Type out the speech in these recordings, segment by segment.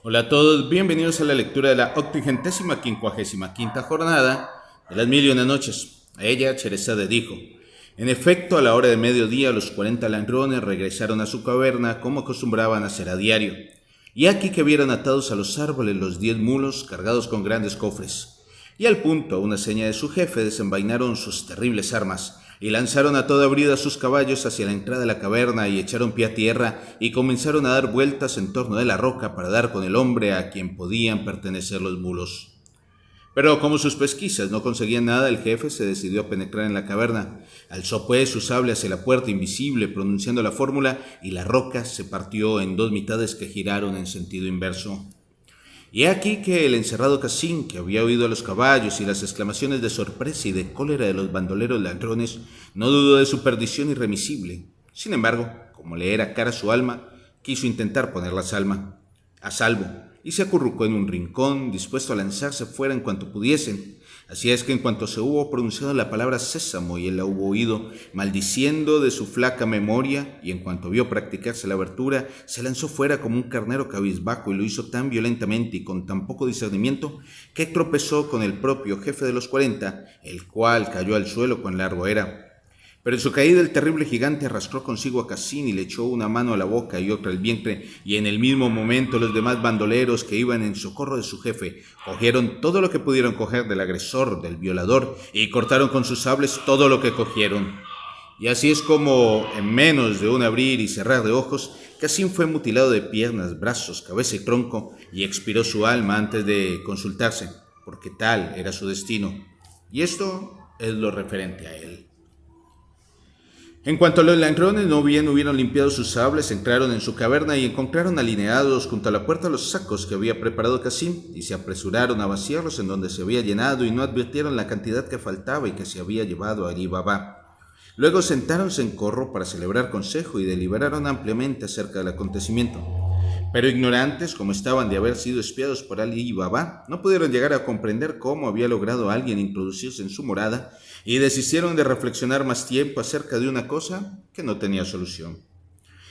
Hola a todos, bienvenidos a la lectura de la 85ª jornada de las Mil y Una Noches. A ella, Cherezade dijo: En efecto, a la hora de mediodía, los 40 ladrones regresaron a su caverna como acostumbraban hacer a diario. Y aquí que vieron atados a los árboles los 10 mulos cargados con grandes cofres. Y al punto, a una seña de su jefe, desenvainaron sus terribles armas y lanzaron a toda brida sus caballos hacia la entrada de la caverna y echaron pie a tierra y comenzaron a dar vueltas en torno de la roca para dar con el hombre a quien podían pertenecer los mulos. Pero como sus pesquisas no conseguían nada, el jefe se decidió a penetrar en la caverna. Alzó pues su sable hacia la puerta invisible, pronunciando la fórmula, y la roca se partió en dos mitades que giraron en sentido inverso. Y he aquí que el encerrado Cassim, que había oído a los caballos y las exclamaciones de sorpresa y de cólera de los bandoleros ladrones, no dudó de su perdición irremisible. Sin embargo, como le era cara su alma, quiso intentar ponerla a salvo, y se acurrucó en un rincón, dispuesto a lanzarse fuera en cuanto pudiesen. Así es que en cuanto se hubo pronunciado la palabra sésamo y él la hubo oído, maldiciendo de su flaca memoria, y en cuanto vio practicarse la abertura, se lanzó fuera como un carnero cabizbajo y lo hizo tan violentamente y con tan poco discernimiento que tropezó con el propio jefe de los 40, el cual cayó al suelo con largo era. Pero en su caída el terrible gigante arrastró consigo a Cassim y le echó una mano a la boca y otra al vientre, y en el mismo momento los demás bandoleros que iban en socorro de su jefe cogieron todo lo que pudieron coger del agresor, del violador, y cortaron con sus sables todo lo que cogieron. Y así es como, en menos de un abrir y cerrar de ojos, Cassim fue mutilado de piernas, brazos, cabeza y tronco, y expiró su alma antes de consultarse, porque tal era su destino. Y esto es lo referente a él. En cuanto los ladrones no bien hubieron limpiado sus sables, entraron en su caverna y encontraron alineados junto a la puerta los sacos que había preparado Cassim, y se apresuraron a vaciarlos en donde se había llenado y no advirtieron la cantidad que faltaba y que se había llevado Ali Baba. Luego sentáronse en corro para celebrar consejo y deliberaron ampliamente acerca del acontecimiento. Pero ignorantes como estaban de haber sido espiados por Ali Baba, no pudieron llegar a comprender cómo había logrado alguien introducirse en su morada y desistieron de reflexionar más tiempo acerca de una cosa que no tenía solución.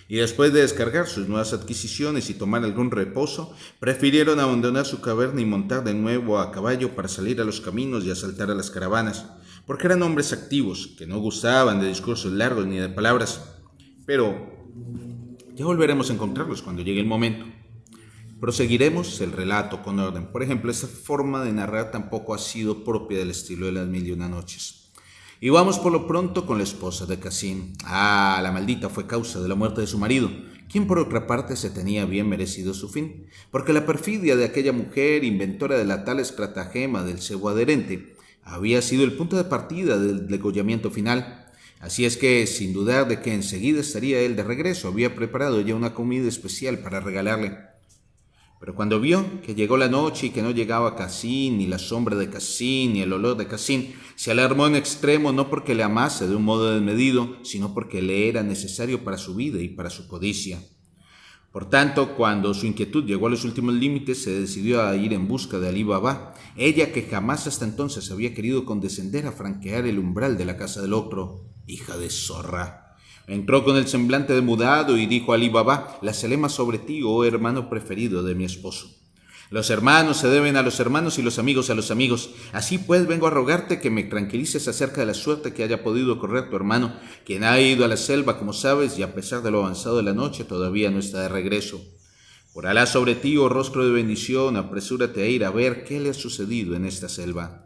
Y después de descargar sus nuevas adquisiciones y tomar algún reposo, prefirieron abandonar su caverna y montar de nuevo a caballo para salir a los caminos y asaltar a las caravanas, porque eran hombres activos, que no gustaban de discursos largos ni de palabras. Pero ya volveremos a encontrarlos cuando llegue el momento. Proseguiremos el relato con orden. Por ejemplo, esta forma de narrar tampoco ha sido propia del estilo de las Mil y Una Noches. Y vamos por lo pronto con la esposa de Cassim. La maldita fue causa de la muerte de su marido, quien por otra parte se tenía bien merecido su fin, porque la perfidia de aquella mujer, inventora de la tal estratagema del cebo adherente, había sido el punto de partida del degollamiento final. Así es que, sin dudar de que enseguida estaría él de regreso, había preparado ya una comida especial para regalarle. Pero cuando vio que llegó la noche y que no llegaba Cassim, ni la sombra de Cassim, ni el olor de Cassim, se alarmó en extremo, no porque le amase de un modo desmedido, sino porque le era necesario para su vida y para su codicia. Por tanto, cuando su inquietud llegó a los últimos límites, se decidió a ir en busca de Ali Baba, ella que jamás hasta entonces había querido condescender a franquear el umbral de la casa del otro. Hija de zorra. Entró con el semblante demudado y dijo a Ali Baba: la celema sobre ti, oh hermano preferido de mi esposo. Los hermanos se deben a los hermanos y los amigos a los amigos. Así pues vengo a rogarte que me tranquilices acerca de la suerte que haya podido correr tu hermano, quien ha ido a la selva, como sabes, y a pesar de lo avanzado de la noche todavía no está de regreso. Por Alá sobre ti, oh rostro de bendición, apresúrate a ir a ver qué le ha sucedido en esta selva.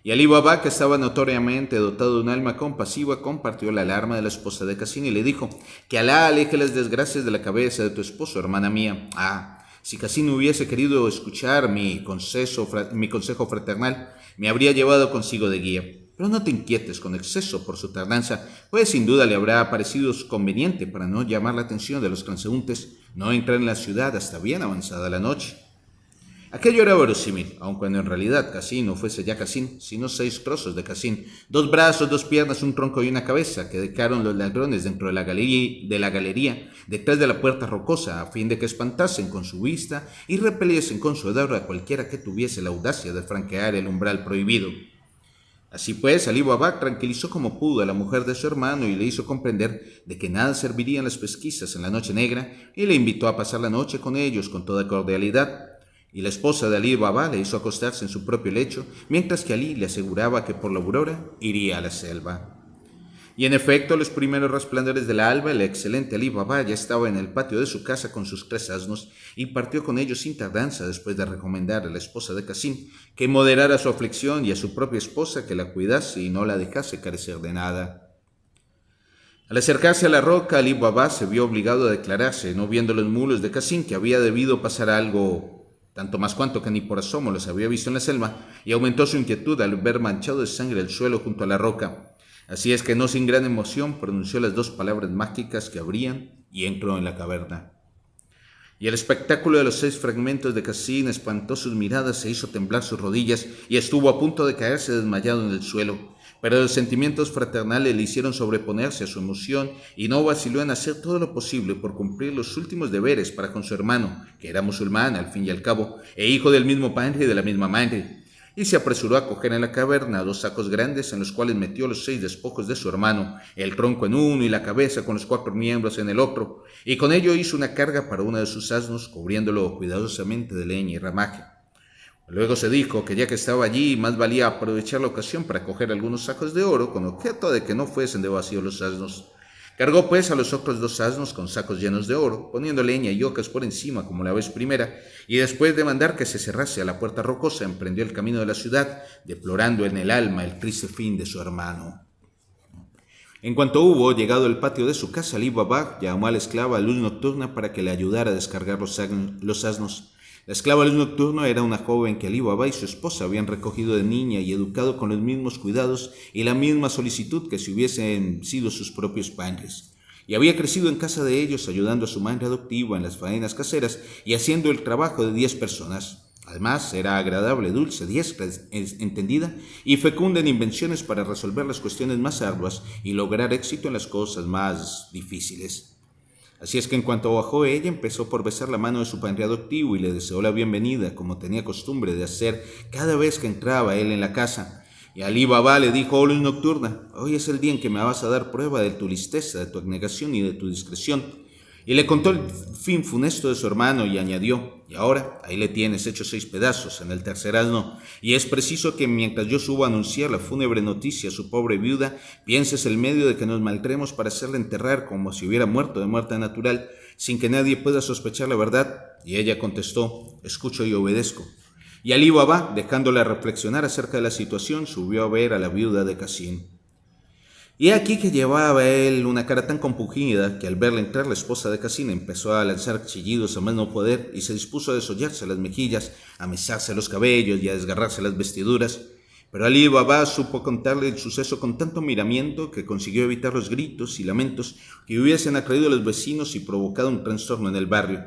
Y Ali Baba, que estaba notoriamente dotado de un alma compasiva, compartió la alarma de la esposa de Cassim y le dijo: que Alá aleje las desgracias de la cabeza de tu esposo, hermana mía. Si Cassim hubiese querido escuchar mi consejo fraternal, me habría llevado consigo de guía. Pero no te inquietes con exceso por su tardanza, pues sin duda le habrá parecido conveniente, para no llamar la atención de los transeúntes, no entrar en la ciudad hasta bien avanzada la noche. Aquello era verosímil, aun cuando en realidad Cassim no fuese ya Cassim, sino 6 trozos de Cassim, 2 brazos, 2 piernas, un tronco y una cabeza, que dejaron los ladrones dentro de la galería, detrás de la puerta rocosa, a fin de que espantasen con su vista y repeliesen con su hedor a cualquiera que tuviese la audacia de franquear el umbral prohibido. Así pues, Ali Baba tranquilizó como pudo a la mujer de su hermano y le hizo comprender de que nada servirían las pesquisas en la noche negra y le invitó a pasar la noche con ellos con toda cordialidad. Y la esposa de Ali Baba le hizo acostarse en su propio lecho, mientras que Ali le aseguraba que por la aurora iría a la selva. Y en efecto, a los primeros resplandores del alba, el excelente Ali Baba ya estaba en el patio de su casa con sus 3 asnos y partió con ellos sin tardanza después de recomendar a la esposa de Cassim que moderara su aflicción y a su propia esposa que la cuidase y no la dejase carecer de nada. Al acercarse a la roca, Ali Baba se vio obligado a declararse, no viendo los mulos de Cassim, que había debido pasar algo, tanto más cuanto que ni por asomo los había visto en la selva, y aumentó su inquietud al ver manchado de sangre el suelo junto a la roca. Así es que no sin gran emoción pronunció las 2 palabras mágicas que abrían y entró en la caverna. Y el espectáculo de los 6 fragmentos de Cassim espantó sus miradas e hizo temblar sus rodillas y estuvo a punto de caerse desmayado en el suelo. Pero los sentimientos fraternales le hicieron sobreponerse a su emoción y no vaciló en hacer todo lo posible por cumplir los últimos deberes para con su hermano, que era musulmán al fin y al cabo, e hijo del mismo padre y de la misma madre. Y se apresuró a coger en la caverna 2 sacos grandes en los cuales metió los 6 despojos de su hermano, el tronco en uno y la cabeza con los 4 miembros en el otro, y con ello hizo una carga para uno de sus asnos, cubriéndolo cuidadosamente de leña y ramaje. Luego se dijo que ya que estaba allí, más valía aprovechar la ocasión para coger algunos sacos de oro, con objeto de que no fuesen de vacío los asnos. Cargó pues a los otros 2 asnos con sacos llenos de oro, poniendo leña y ocas por encima como la vez primera, y después de mandar que se cerrase a la puerta rocosa, emprendió el camino de la ciudad, deplorando en el alma el triste fin de su hermano. En cuanto hubo llegado al patio de su casa, Ali Baba llamó a la esclava Luz Nocturna para que le ayudara a descargar los asnos. La esclava Luz Nocturna era una joven que Ali Baba y su esposa habían recogido de niña y educado con los mismos cuidados y la misma solicitud que si hubiesen sido sus propios padres. Y había crecido en casa de ellos ayudando a su madre adoptiva en las faenas caseras y haciendo el trabajo de 10 personas. Además, era agradable, dulce, diestra, entendida y fecunda en invenciones para resolver las cuestiones más arduas y lograr éxito en las cosas más difíciles. Así es que en cuanto bajó ella, empezó por besar la mano de su padre adoptivo y le deseó la bienvenida, como tenía costumbre de hacer cada vez que entraba él en la casa. Y Ali Baba le dijo: Luz Nocturna, hoy es el día en que me vas a dar prueba de tu listeza, de tu abnegación y de tu discreción. Y le contó el fin funesto de su hermano y añadió: y ahora, ahí le tienes hecho 6 pedazos en el 3er asno, y es preciso que mientras yo subo a anunciar la fúnebre noticia a su pobre viuda, pienses el medio de que nos maltremos para hacerla enterrar como si hubiera muerto de muerte natural, sin que nadie pueda sospechar la verdad. Y ella contestó: escucho y obedezco. Y Ali Baba, dejándola reflexionar acerca de la situación, subió a ver a la viuda de Cassim. Y aquí que llevaba él una cara tan compungida que al verla entrar la esposa de Cassim empezó a lanzar chillidos a más no poder y se dispuso a desollarse las mejillas, a mesarse los cabellos y a desgarrarse las vestiduras. Pero Ali Baba supo contarle el suceso con tanto miramiento que consiguió evitar los gritos y lamentos que hubiesen atraído a los vecinos y provocado un trastorno en el barrio.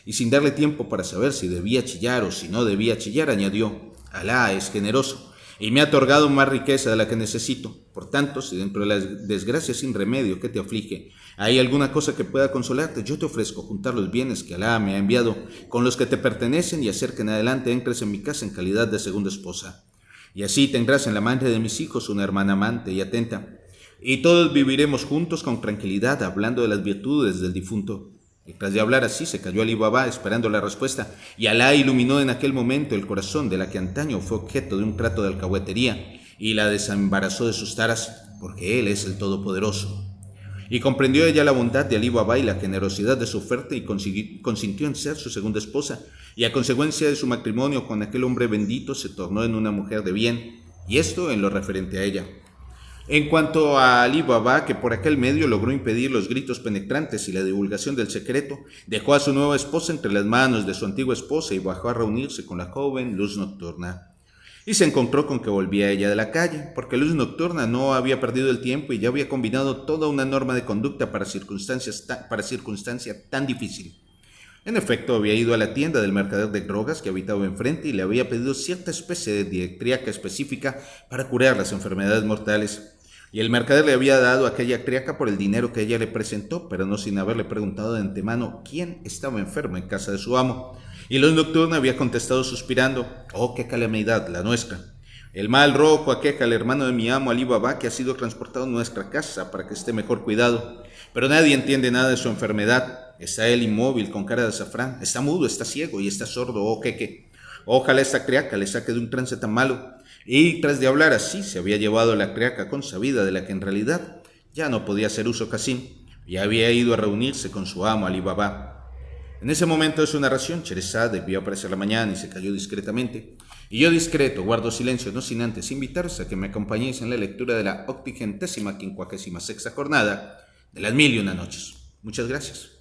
Y sin darle tiempo para saber si debía chillar o si no debía chillar, añadió: Alá es generoso y me ha otorgado más riqueza de la que necesito. Por tanto, si dentro de la desgracia sin remedio que te aflige hay alguna cosa que pueda consolarte, yo te ofrezco juntar los bienes que Alá me ha enviado con los que te pertenecen y hacer que en adelante entres en mi casa en calidad de segunda esposa. Y así tendrás en la madre de mis hijos una hermana amante y atenta, y todos viviremos juntos con tranquilidad hablando de las virtudes del difunto. Y tras de hablar así, se calló Ali Baba esperando la respuesta, y Alá iluminó en aquel momento el corazón de la que antaño fue objeto de un trato de alcahuetería, y la desembarazó de sus taras, porque Él es el Todopoderoso. Y comprendió ella la bondad de Ali Baba y la generosidad de su oferta, y consintió en ser su segunda esposa, y a consecuencia de su matrimonio con aquel hombre bendito se tornó en una mujer de bien, y esto en lo referente a ella. En cuanto a Ali Baba, que por aquel medio logró impedir los gritos penetrantes y la divulgación del secreto, dejó a su nueva esposa entre las manos de su antigua esposa y bajó a reunirse con la joven Luz Nocturna. Y se encontró con que volvía ella de la calle, porque Luz Nocturna no había perdido el tiempo y ya había combinado toda una norma de conducta para circunstancia tan difícil. En efecto, había ido a la tienda del mercader de drogas que habitaba enfrente y le había pedido cierta especie de dietriaca específica para curar las enfermedades mortales. Y el mercader le había dado aquella triaca por el dinero que ella le presentó, pero no sin haberle preguntado de antemano quién estaba enfermo en casa de su amo. Y Luz Nocturna había contestado suspirando: «Oh, qué calamidad la nuestra». El mal rojo aqueja al hermano de mi amo Alí Baba, que ha sido transportado a nuestra casa para que esté mejor cuidado. Pero nadie entiende nada de su enfermedad. Está él inmóvil, con cara de azafrán. Está mudo, está ciego y está sordo, oh jeque. Ojalá esta criaca le saque de un trance tan malo. Y tras de hablar así, se había llevado la criaca consabida, de la que en realidad ya no podía hacer uso Cassim, y había ido a reunirse con su amo Alí Baba. En ese momento de su narración, Sherezade vio aparecer la mañana y se calló discretamente. Y yo discreto guardo silencio, no sin antes invitaros a que me acompañéis en la lectura de la 856ª jornada de las 1001 noches. Muchas gracias.